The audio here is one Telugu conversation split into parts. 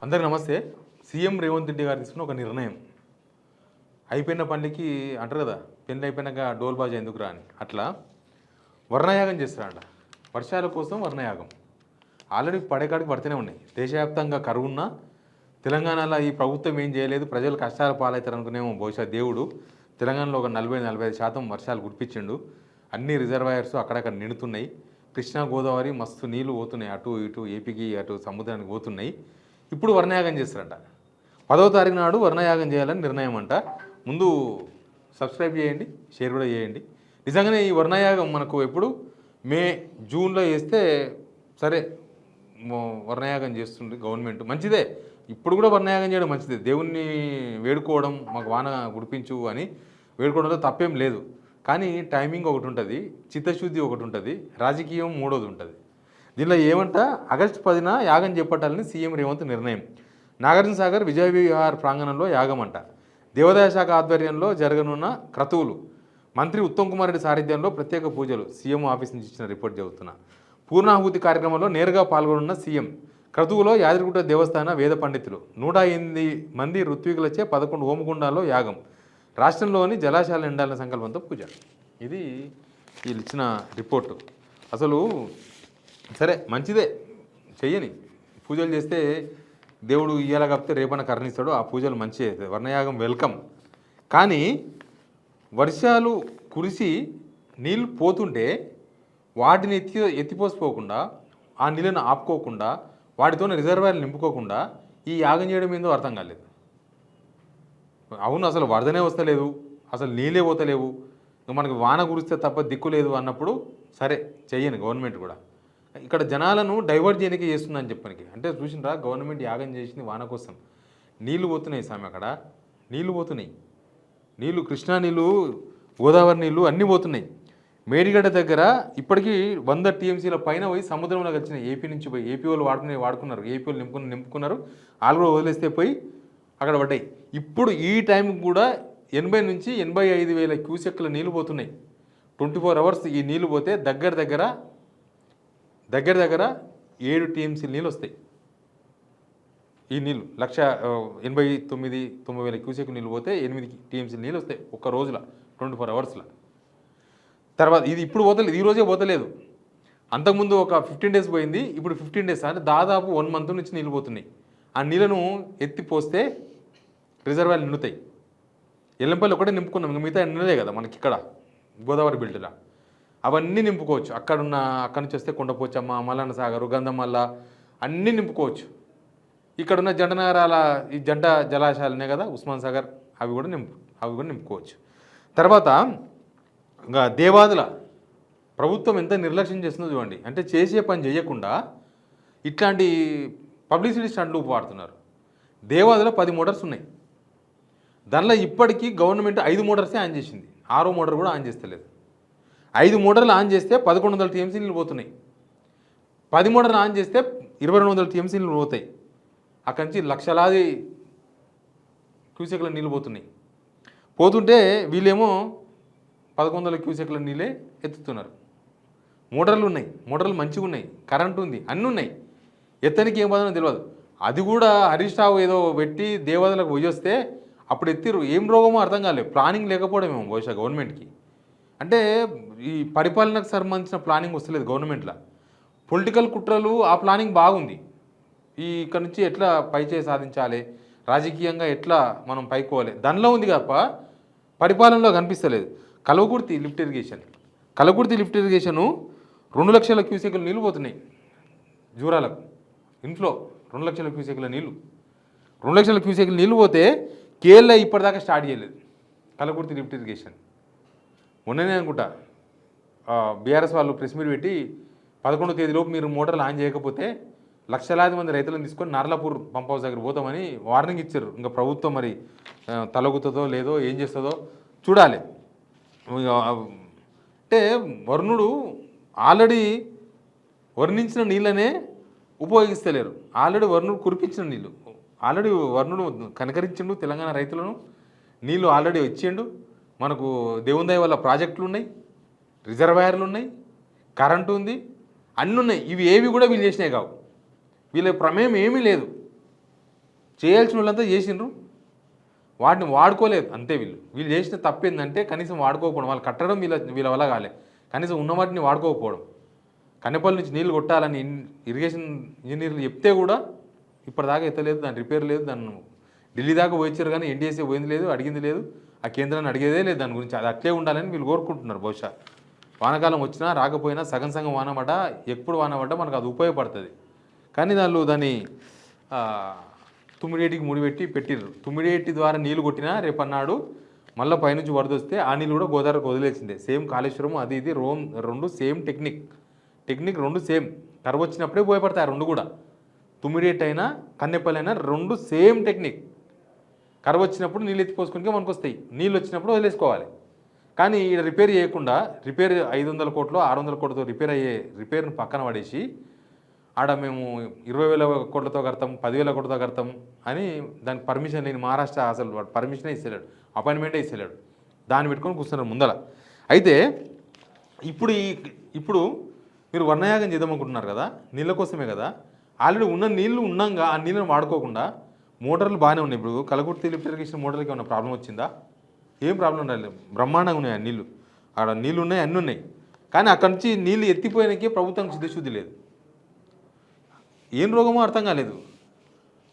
అందరికీ నమస్తే. సీఎం రేవంత్ రెడ్డి గారు తీసుకున్న ఒక నిర్ణయం. అయిపోయిన పనులకి అంటారు కదా, పెళ్ళి అయిపోయినాక డోల్ బాజా ఎందుకురా అని. అట్లా వర్ణయాగం చేస్తారంట. వర్షాల కోసం వర్ణయాగం. ఆల్రెడీ పడేకాడికి పడుతూనే ఉన్నాయి. దేశవ్యాప్తంగా కరువున్నా తెలంగాణలో ఈ ప్రభుత్వం ఏం చేయలేదు, ప్రజలు కష్టాల పాలవుతారు అనుకునేమో బహుశా దేవుడు తెలంగాణలో ఒక 40-45% వర్షాలు కురిపించిండు. అన్ని రిజర్వాయర్స్ అక్కడక్కడ నిండుతున్నాయి. కృష్ణా గోదావరి మస్తు నీళ్లు పోతున్నాయి, అటు ఇటు ఏపీకి అటు సముద్రానికి పోతున్నాయి. ఇప్పుడు వర్ణయాగం చేస్తారంట. 10వ తారీఖు నాడు వర్ణయాగం చేయాలని నిర్ణయం అంట. ముందు సబ్స్క్రైబ్ చేయండి, షేర్ కూడా చేయండి. నిజంగానే ఈ వర్ణయాగం మనకు ఎప్పుడు మే జూన్లో చేస్తే సరే, వర్ణయాగం చేస్తుంది గవర్నమెంట్, మంచిదే. ఇప్పుడు కూడా వర్ణయాగం చేయడం మంచిదే. దేవుణ్ణి వేడుకోవడం, మాకు వాన గుడిపించు అని వేడుకోవడంలో తప్పేం లేదు. కానీ టైమింగ్ ఒకటి ఉంటుంది, చిత్తశుద్ధి ఒకటి ఉంటుంది, రాజకీయం మూడోది ఉంటుంది. దీనిలో ఏమంట, ఆగస్టు 10న యాగం చేపట్టాలని సీఎం రేవంత్ నిర్ణయం. నాగార్జున సాగర్ విజయ విహార్ ప్రాంగణంలో యాగం అంట. దేవాదాయ శాఖ ఆధ్వర్యంలో జరగనున్న క్రతువులు. మంత్రి ఉత్తమ్ కుమార్ రెడ్డి సారథ్యంలో ప్రత్యేక పూజలు. సీఎం ఆఫీస్ నుంచి ఇచ్చిన రిపోర్ట్ చదువుతున్నా. పూర్ణాహుతి కార్యక్రమంలో నేరుగా పాల్గొనున్న సీఎం. క్రతువులో యాదగిరిగుట్ట దేవస్థాన వేద పండితులు. 108 మంది ఋత్వికులచే 11 హోమగుండాల్లో యాగం. రాష్ట్రంలోని జలాశయాలు నిండాలన్న సంకల్పంతో పూజ. ఇది వీళ్ళు ఇచ్చిన రిపోర్టు. అసలు సరే మంచిదే, చెయ్యని పూజలు చేస్తే దేవుడు ఇయ్యాల కాకపోతే రేపన కరుణిస్తాడు. ఆ పూజలు మంచిగా అవుతుంది, వర్ణయాగం వెల్కమ్. కానీ వర్షాలు కురిసి నీళ్ళు పోతుంటే వాటిని ఎత్తిపోసిపోకుండా, ఆ నీళ్ళను ఆపుకోకుండా, వాటితోనే రిజర్వాయర్లు నింపుకోకుండా ఈ యాగం చేయడం ఏందో అర్థం కాలేదు. అవును, అసలు వరదనే వస్తలేదు, అసలు నీళ్ళే పోతలేవు, మనకి వాన కురిస్తే తప్ప దిక్కు లేదు అన్నప్పుడు సరే చెయ్యను గవర్నమెంట్ కూడా. ఇక్కడ జనాలను డైవర్ట్ చేయడానికి చేస్తుందని చెప్పడానికి. అంటే చూసినరా, గవర్నమెంట్ యాగం చేసింది వాన కోసం. నీళ్లు పోతున్నాయి స్వామి, అక్కడ నీళ్లు పోతున్నాయి. నీళ్లు, కృష్ణా నీళ్ళు, గోదావరి నీళ్ళు అన్నీ పోతున్నాయి. మేడిగడ్డ దగ్గర ఇప్పటికీ 100 టీఎంసీల పైన పోయి సముద్రంలో వచ్చినాయి. ఏపీ నుంచి పోయి, ఏపీ వాళ్ళు వాడుకున్నారు, ఏపీ వాళ్ళు నింపుకున్నారు. వాళ్ళు కూడా వదిలేస్తే పోయి అక్కడ పడ్డాయి. ఇప్పుడు ఈ టైంకి కూడా 80 నుంచి 85 వేల క్యూసెక్ల నీళ్ళు పోతున్నాయి. 24 అవర్స్ ఈ నీళ్ళు పోతే దగ్గర దగ్గర 7 టీఎంసీ నీళ్ళు వస్తాయి. ఈ నీళ్ళు 1,89,000 క్యూసెక్ నీళ్ళు పోతే 8 టీఎంసీ నీళ్ళు వస్తాయి ఒక్క రోజుల, 24 అవర్స్లో. తర్వాత ఇది ఇప్పుడు పోతలేదు, ఈ రోజే పోతలేదు. అంతకుముందు ఒక 15 డేస్ పోయింది, ఇప్పుడు 15 డేస్ అంటే దాదాపు 1 మంత్ నుంచి నీళ్ళు పోతున్నాయి. ఆ నీళ్ళను ఎత్తి పోస్తే రిజర్వాయర్లు నిండుతాయి. ఎల్లంపల్లి ఒకటే నింపుకున్నాం, ఇంకా మిగతా నిండలే కదా మనకి ఇక్కడ గోదావరి బిల్టులా. అవన్నీ నింపుకోవచ్చు. అక్కడి నుంచి వస్తే కొండపోచమ్మ, మల్లన్న సాగరు, గంధమల్ల అన్నీ నింపుకోవచ్చు. ఇక్కడున్న జంట నగరాల ఈ జంట జలాశయాలనే కదా ఉస్మాన్ సాగర్, అవి కూడా నింపుకోవచ్చు. తర్వాత ఇంకా దేవాదుల ప్రభుత్వం ఎంత నిర్లక్ష్యం చేస్తుందో చూడండి. అంటే చేసే పని చేయకుండా ఇట్లాంటి పబ్లిసిటీ స్టంట్లు వాడుతున్నారు. దేవాదుల 10 మోటార్స్ ఉన్నాయి. దానిలో ఇప్పటికీ గవర్నమెంట్ 5 మోటార్సే ఆన్ చేసింది, 6వ మోటార్ కూడా ఆన్ చేస్తలేదు. 5 మోటార్లు ఆన్ చేస్తే 1100 టీఎంసీ నీళ్ళు పోతున్నాయి. 10 మోటార్లు ఆన్ చేస్తే 2200 టీఎంసీ నీళ్ళు పోతాయి. అక్కడి నుంచి లక్షలాది క్యూసెక్ల నీళ్ళు పోతున్నాయి. పోతుంటే వీళ్ళేమో 1100 క్యూసెక్ల నీళ్ళే ఎత్తుతున్నారు. మోటార్లు ఉన్నాయి, మోటార్లు మంచిగా ఉన్నాయి, కరెంటు ఉంది, అన్నీ ఉన్నాయి. ఎత్తనికి ఏం పోతుందో తెలియదు. అది కూడా హరీష్ రావు ఏదో పెట్టి దేవాదులకు పోయి వస్తే అప్పుడు ఎత్తిరు. ఏం రోగమో అర్థం కాలేదు. ప్లానింగ్ లేకపోవడమేమో బహుశా గవర్నమెంట్కి. అంటే ఈ పరిపాలనకు సంబంధించిన ప్లానింగ్ వస్తలేదు గవర్నమెంట్లో. పొలిటికల్ కుట్రలు, ఆ ప్లానింగ్ బాగుంది. ఇక్కడ నుంచి ఎట్లా పైచేయి సాధించాలి, రాజకీయంగా ఎట్లా మనం పైకోవాలి, దానిలో ఉంది తప్ప పరిపాలనలో కనిపిస్తలేదు. కల్వకుర్తి లిఫ్ట్ ఇరిగేషను 2 లక్షల క్యూసెక్ల నీళ్ళు పోతున్నాయి. జూరాలకు ఇన్ఫ్లో 2 లక్షల క్యూసెక్ల నీళ్ళు. 2 లక్షల క్యూసెక్ల నీళ్ళు పోతే కేఎల్ఐ ఇప్పటిదాకా స్టార్ట్ చేయలేదు. కల్వకుర్తి లిఫ్ట్ ఇరిగేషన్ మొన్ననే అనుకుంటా బీఆర్ఎస్ వాళ్ళు ప్రెస్ మీట్ పెట్టి 11వ తేదీలోపు మీరు మోటార్లు ఆన్ చేయకపోతే లక్షలాది మంది రైతులను తీసుకొని నార్లాపూర్ పంప్ హౌస్ దగ్గర పోతామని వార్నింగ్ ఇచ్చారు. ఇంకా ప్రభుత్వం మరి తలగుతుందో లేదో ఏం చేస్తుందో చూడాలి. అంటే వరుణుడు ఆల్రెడీ వర్ణించిన నీళ్ళనే ఉపయోగిస్తలేరు. ఆల్రెడీ వరుణుడు కురిపించిన నీళ్ళు, ఆల్రెడీ వరుణుడు కనకరించిండు తెలంగాణ రైతులను. నీళ్ళు ఆల్రెడీ ఇచ్చిండు. మనకు దేవుని దయ వల్ల ప్రాజెక్టులు ఉన్నాయి, రిజర్వాయర్లు ఉన్నాయి, కరెంటు ఉంది, అన్నీ ఉన్నాయి. ఇవి ఏవి కూడా వీళ్ళు చేసినాయి కావు. వీళ్ళ ప్రమేయం ఏమీ లేదు. చేయాల్సిన వాళ్ళంతా చేసిండ్రు, వాటిని వాడుకోలేదు అంతే. వీళ్ళు చేసిన తప్పు ఏంటంటే కనీసం వాడుకోకపోవడం. వాళ్ళు కట్టడం వీళ్ళ వల్ల కాలే, కనీసం ఉన్న వాటిని వాడుకోకపోవడం. కన్నెపల్లి నుంచి నీళ్ళు కొట్టాలని ఇరిగేషన్ ఇంజనీర్లు చెప్తే కూడా ఇప్పటిదాకా ఎత్తలేదు, దాని రిపేర్ లేదు. దాన్ని ఢిల్లీ దాకా పోయించారు కానీ ఎన్డీఎస్ఏ పోయింది లేదు, అడిగింది లేదు, ఆ కేంద్రాన్ని అడిగేదే లేదు దాని గురించి. అది అట్లే ఉండాలని వీళ్ళు కోరుకుంటున్నారు. బహుశా వానాకాలం వచ్చినా రాకపోయినా సగం సగం వాన పడ్డా ఎప్పుడు వాన పడ్డా మనకు అది ఉపయోగపడుతుంది. కానీ దాన్ని తుమ్మిడేటికి ముడిపెట్టి పెట్టిర్రు. తుమ్మిడేటి ద్వారా నీళ్ళు కొట్టినా రేపన్నాడు మళ్ళీ పైనుంచి వరద వస్తే ఆ నీళ్ళు కూడా గోదావరికి వదిలేసిందే. సేమ్ కాళేశ్వరం అది ఇది రెండు సేమ్ టెక్నిక్ రెండు సేమ్. కరువు వచ్చినప్పుడే ఉపయోగపడతాయి రెండు కూడా. తుమ్మిడేటి అయినా కన్నెపల్లి అయినా రెండు సేమ్ టెక్నిక్. కరువు వచ్చినప్పుడు నీళ్ళు ఎత్తిపోసుకుంటే మనకు వస్తాయి, నీళ్ళు వచ్చినప్పుడు వదిలేసుకోవాలి. కానీ ఇక్కడ రిపేర్ చేయకుండా 500 కోట్లు 600 కోట్లతో రిపేర్ను పక్కన పడేసి ఆడ మేము 20,000 కోట్లతో కడతాం, 10,000 కోట్లతో కడతాం అని దానికి పర్మిషన్ లేని మహారాష్ట్ర అసలు పర్మిషనే ఇస్తలేడు, అపాయింట్మెంటే ఇస్తలేడు. దాన్ని పెట్టుకొని కూర్చున్నారు ముందర. అయితే ఇప్పుడు మీరు వర్ణయాగం చేద్దామనుకుంటున్నారు కదా, నీళ్ళ కోసమే కదా. ఆల్రెడీ ఉన్న నీళ్లు ఉన్నాగా ఆ నీళ్ళని వాడుకోకుండా మోటార్లు బాగానే ఉన్నాయి. ఇప్పుడు కలకుర్తి లిఫ్ట్ ఇరిగేషన్ మోటార్లకి ఏమైనా ప్రాబ్లం వచ్చిందా? ఏం ప్రాబ్లం రాలేదు, బ్రహ్మాండంగా ఉన్నాయి. ఆ నీళ్ళు ఆడ నీళ్ళు ఉన్నాయి, అన్నీ ఉన్నాయి. కానీ అక్కడి నుంచి నీళ్ళు ఎత్తిపోయినకే ప్రభుత్వం చిత్తశుద్ధి లేదు. ఏం రోగమో అర్థం కాలేదు.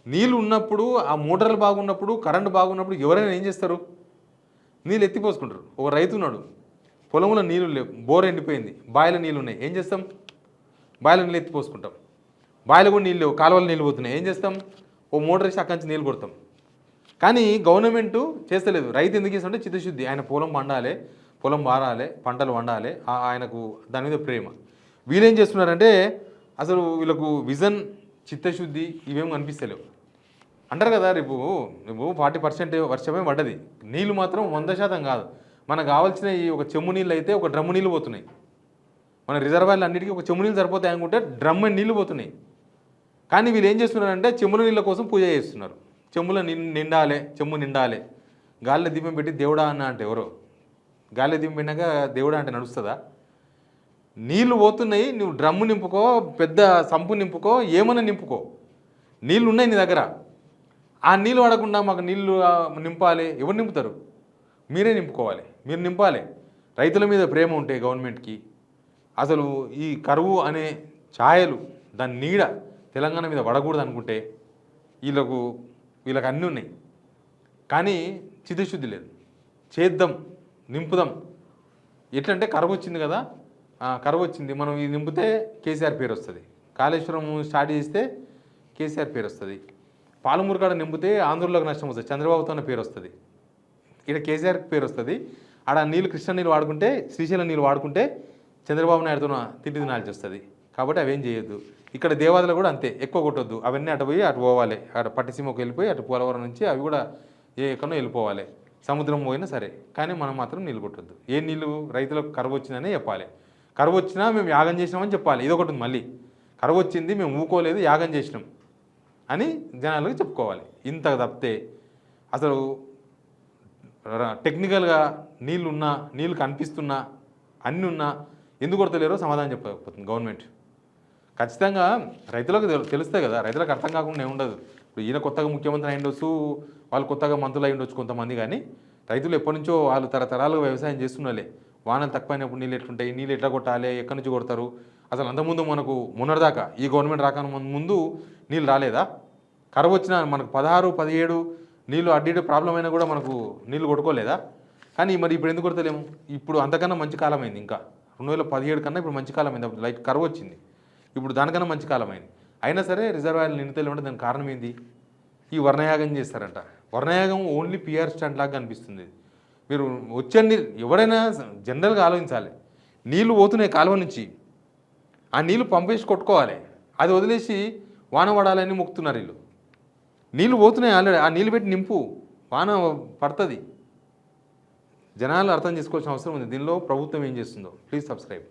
నీళ్ళు ఉన్నప్పుడు, ఆ మోటార్లు బాగున్నప్పుడు, కరెంటు బాగున్నప్పుడు ఎవరైనా ఏం చేస్తారు? నీళ్ళు ఎత్తిపోసుకుంటారు. ఒక రైతు ఉన్నాడు, పొలంలో నీళ్ళు లేవు, బోర్ ఎండిపోయింది, బావిలో నీళ్ళు ఉన్నాయి, ఏం చేస్తాం? బావిలో నీళ్ళు ఎత్తిపోసుకుంటాం. బావిలో కూడా నీళ్ళు లేవు, కాలువలో నీళ్ళు పోతున్నాయి, ఏం చేస్తాం? ఓ మోటార్ వేసి అక్కడి నుంచి నీళ్ళు కొడతాం. కానీ గవర్నమెంట్ చేస్తలేదు. రైతు ఎందుకు చేస్తుంటే చిత్తశుద్ధి, ఆయన పొలం పండాలి, పొలం బారాలి, పంటలు వండాలి, ఆయనకు దాని మీద ప్రేమ. వీళ్ళేం చేస్తున్నారంటే అసలు వీళ్ళకు విజన్, చిత్తశుద్ధి ఇవేం కనిపిస్తలేవు. అంటారు కదా, రేపు 40% వర్షమే పడ్డది, నీళ్ళు మాత్రం 100% కాదు. మనకు కావాల్సిన ఈ ఒక చెమ్ము నీళ్ళు అయితే ఒక డ్రమ్ము నీళ్ళు పోతున్నాయి. మన రిజర్వాయర్లు అన్నిటికీ ఒక చెమ్ము నీళ్ళు సరిపోతాయి అనుకుంటే డ్రమ్ము నీళ్ళు పోతున్నాయి. కానీ వీళ్ళు ఏం చేస్తున్నారంటే చెమ్ముల నీళ్ళ కోసం పూజ చేస్తున్నారు. చెమ్ముల నిండాలి, చెమ్ము నిండాలి. గాలిలో దీపం పెట్టి దేవుడా అన్న అంటే ఎవరో, గాలిలో దీపం పెట్టినాక దేవుడా అంటే నడుస్తుందా? నీళ్ళు పోతున్నాయి, నువ్వు డ్రమ్ము నింపుకో, పెద్ద సంపు నింపుకో, ఏమన్నా నింపుకో, నీళ్ళు ఉన్నాయి నీ దగ్గర. ఆ నీళ్ళు వాడకుండా మాకు నీళ్ళు నింపాలి, ఎవరు నింపుతారు? మీరే నింపుకోవాలి, మీరు నింపాలి. రైతుల మీద ప్రేమ ఉంటే గవర్నమెంట్కి అసలు ఈ కరువు అనే ఛాయలు, దాని నీడ తెలంగాణ మీద పడకూడదు అనుకుంటే వీళ్ళకి అన్నీ ఉన్నాయి. కానీ చిత్తశుద్ధి లేదు. చేద్దాం, నింపుదాం. ఎట్లంటే కరువు వచ్చింది కదా, కరువు వచ్చింది, మనం ఇది నింపితే కేసీఆర్ పేరు వస్తుంది. కాళేశ్వరం స్టార్ట్ చేస్తే కేసీఆర్ పేరు వస్తుంది. పాలమూరు కాడ నింపితే ఆంధ్రలోకి నష్టం వస్తుంది, చంద్రబాబుతో పేరు వస్తుంది. ఇక్కడ కేసీఆర్ పేరు వస్తుంది. ఆడ నీళ్ళు కృష్ణ నీళ్ళు వాడుకుంటే, శ్రీశైలం నీళ్ళు వాడుకుంటే చంద్రబాబు నాయుడుతో తిండి తినాల్సి వస్తుంది. కాబట్టి అవేం చేయొద్దు. ఇక్కడ దేవాదాలు కూడా అంతే, ఎక్కువ కొట్టొద్దు. అవన్నీ అటు పోయి అటు పోవాలి, అటు పట్టిసీమకు వెళ్ళిపోయి అటు పోలవరం నుంచి అవి కూడా ఎక్కడో వెళ్ళిపోవాలి, సముద్రం పోయినా సరే. కానీ మనం మాత్రం నీళ్ళు కొట్టొద్దు. ఏ నీళ్ళు రైతులకు కరువు వచ్చిందనే చెప్పాలి. కరువు వచ్చినా మేము యాగం చేసినామని చెప్పాలి. ఇదొకటి ఉంది మళ్ళీ, కరువు వచ్చింది మేము ఊకోలేదు, యాగం చేసినాం అని జనాలకు చెప్పుకోవాలి. ఇంత తప్పితే అసలు టెక్నికల్గా నీళ్ళున్నా, నీళ్ళు కనిపిస్తున్నా, అన్నీ ఉన్నా ఎందుకు కొడతలేరో సమాధానం చెప్పకపోతుంది గవర్నమెంట్. ఖచ్చితంగా రైతులకు తెలుస్తాయి కదా, రైతులకు అర్థం కాకుండా ఏముండదు. ఇప్పుడు ఈయన కొత్తగా ముఖ్యమంత్రి అయి ఉండొచ్చు, వాళ్ళు కొత్తగా మంత్రులు అయి ఉండొచ్చు కొంతమంది. కానీ రైతులు ఎప్పటి నుంచో వాళ్ళు తరతరాలుగా వ్యవసాయం చేస్తున్నాలే. వానలు తక్కువైనప్పుడు నీళ్ళు ఎట్లుంటాయి, నీళ్ళు ఎట్లా కొట్టాలి, ఎక్కడి నుంచి కొడతారు. అసలు అంతకుముందు మనకు మొన్నటిదాకా ఈ గవర్నమెంట్ రాకముందు ముందు నీళ్ళు రాలేదా? కరువు వచ్చినా మనకు 16, 17 నీళ్ళు అడ్డీ ప్రాబ్లం అయినా కూడా మనకు నీళ్ళు కొట్టుకోలేదా? కానీ మరి ఇప్పుడు ఎందుకు కొడతలేము? ఇప్పుడు అంతకన్నా మంచి కాలం అయింది. ఇంకా 2017 కన్నా ఇప్పుడు మంచి కాలం అయింది. లైట్ కరువు వచ్చింది, ఇప్పుడు దానికన్నా మంచి కాలం అయింది. అయినా సరే రిజర్వాయర్లు నిండుతలే ఉంటే దానికి కారణం ఏంది? ఈ వర్ణయాగం చేస్తారంట. వర్ణయాగం ఓన్లీ పిఆర్ స్టంట్ లాగా అనిపిస్తుంది. మీరు వచ్చే నీళ్ళు ఎవరైనా జనరల్గా ఆలోచించాలి. నీళ్ళు పోతున్నాయి కాలువ నుంచి, ఆ నీళ్ళు పంపేసి కొట్టుకోవాలి. అది వదిలేసి వాన పడాలని మొక్కుతున్నారు వీళ్ళు. నీళ్ళు పోతున్నాయి ఆల్రెడీ, ఆ నీళ్ళు పెట్టి నింపు, వాన పడుతుంది. జనాలు అర్థం చేసుకోవాల్సిన అవసరం ఉంది. దీనిలో ప్రభుత్వం ఏం చేస్తుందో. Please subscribe.